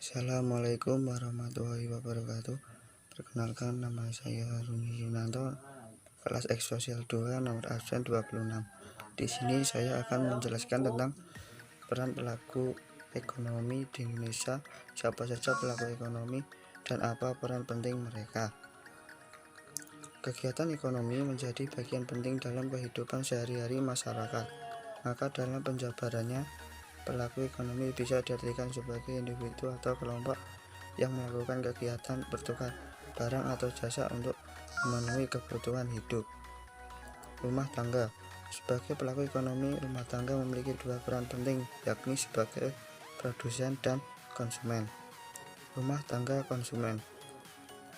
Assalamualaikum warahmatullahi wabarakatuh. Perkenalkan, nama saya Rumi Yunanto, kelas X Sosial 2, nomor absen 26. Di sini saya akan menjelaskan tentang peran pelaku ekonomi di Indonesia, siapa saja pelaku ekonomi, dan apa peran penting mereka. Kegiatan ekonomi menjadi bagian penting dalam kehidupan sehari-hari masyarakat. Maka dalam penjabarannya, pelaku ekonomi bisa diartikan sebagai individu atau kelompok yang melakukan kegiatan bertukar barang atau jasa untuk memenuhi kebutuhan hidup. Rumah tangga. Sebagai pelaku ekonomi, rumah tangga memiliki dua peran penting, yakni sebagai produsen dan konsumen. Rumah tangga konsumen.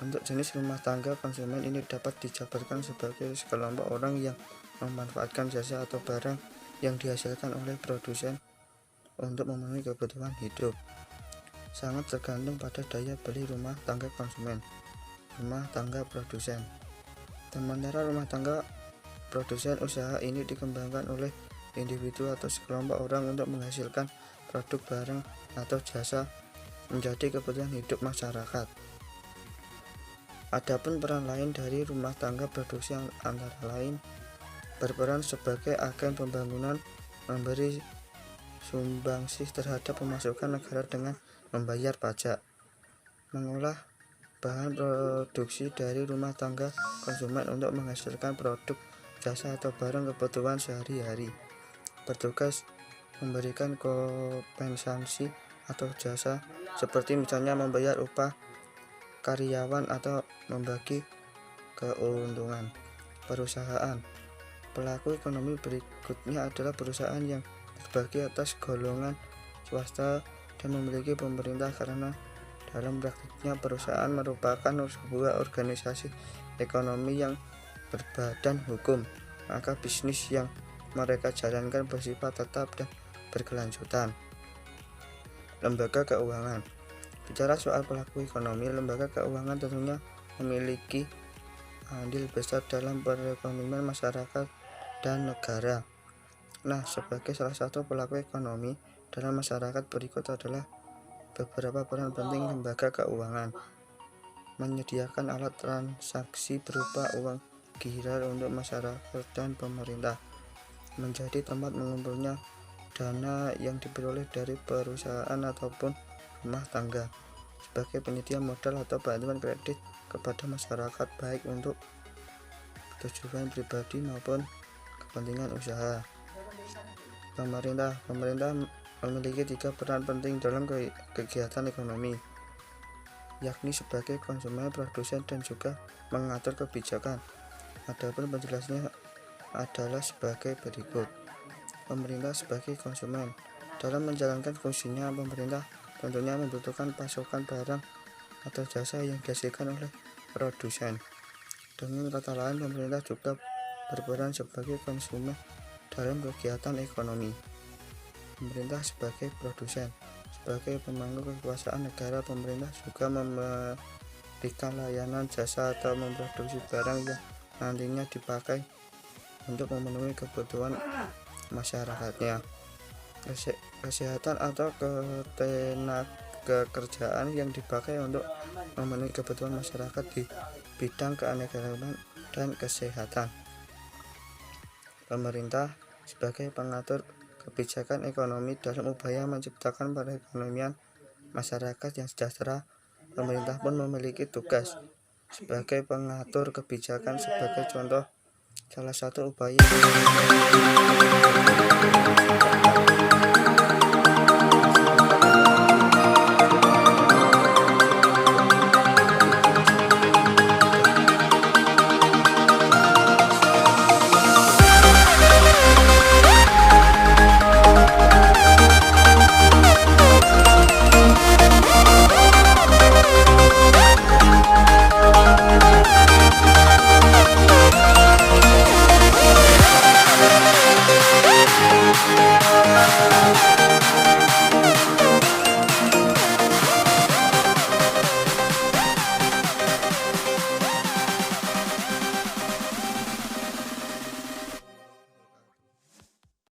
Untuk jenis rumah tangga konsumen ini dapat dijabarkan sebagai sekelompok orang yang memanfaatkan jasa atau barang yang dihasilkan oleh produsen untuk memenuhi kebutuhan hidup. Sangat tergantung pada daya beli rumah tangga konsumen. Rumah tangga produsen. Sementara rumah tangga produsen, usaha ini dikembangkan oleh individu atau sekelompok orang untuk menghasilkan produk barang atau jasa menjadi kebutuhan hidup masyarakat. Adapun peran lain dari rumah tangga produksi antara lain berperan sebagai agen pembangunan, memberi sumbangsih terhadap pemasukan negara dengan membayar pajak, mengolah bahan produksi dari rumah tangga konsumen untuk menghasilkan produk, jasa atau barang kebutuhan sehari-hari, bertugas memberikan kompensasi atau jasa seperti misalnya membayar upah karyawan atau membagi keuntungan. Perusahaan. Pelaku ekonomi berikutnya adalah perusahaan yang terbagi atas golongan swasta dan memiliki pemerintah, karena dalam praktiknya perusahaan merupakan sebuah organisasi ekonomi yang berbadan hukum, maka bisnis yang mereka jalankan bersifat tetap dan berkelanjutan. Lembaga keuangan. Bicara soal pelaku ekonomi, lembaga keuangan tentunya memiliki andil besar dalam perekonomian masyarakat dan negara. Nah, sebagai salah satu pelaku ekonomi dalam masyarakat, berikut adalah beberapa peran penting lembaga keuangan. Menyediakan alat transaksi berupa uang girar untuk masyarakat dan pemerintah. Menjadi tempat mengumpulnya dana yang diperoleh dari perusahaan ataupun rumah tangga, sebagai penyedia modal atau bantuan kredit kepada masyarakat, baik untuk tujuan pribadi maupun kepentingan usaha. Pemerintah memiliki tiga peran penting dalam kegiatan ekonomi, yakni sebagai konsumen, produsen, dan juga mengatur kebijakan. Adapun penjelasannya adalah sebagai berikut. Pemerintah sebagai konsumen. Dalam menjalankan fungsinya, pemerintah tentunya membutuhkan pasokan barang atau jasa yang dihasilkan oleh produsen. Dengan kata lain, pemerintah juga berperan sebagai konsumen dalam kegiatan ekonomi. Pemerintah sebagai produsen. Sebagai pemangku kekuasaan negara, pemerintah juga memberikan layanan jasa atau memproduksi barang yang nantinya dipakai untuk memenuhi kebutuhan masyarakatnya. Kesehatan atau ketenagakerjaan yang dipakai untuk memenuhi kebutuhan masyarakat di bidang keanekaragaman dan kesehatan. Pemerintah sebagai pengatur kebijakan ekonomi dalam upaya menciptakan perekonomian masyarakat yang sejahtera. Pemerintah pun memiliki tugas sebagai pengatur kebijakan. Sebagai contoh, salah satu upaya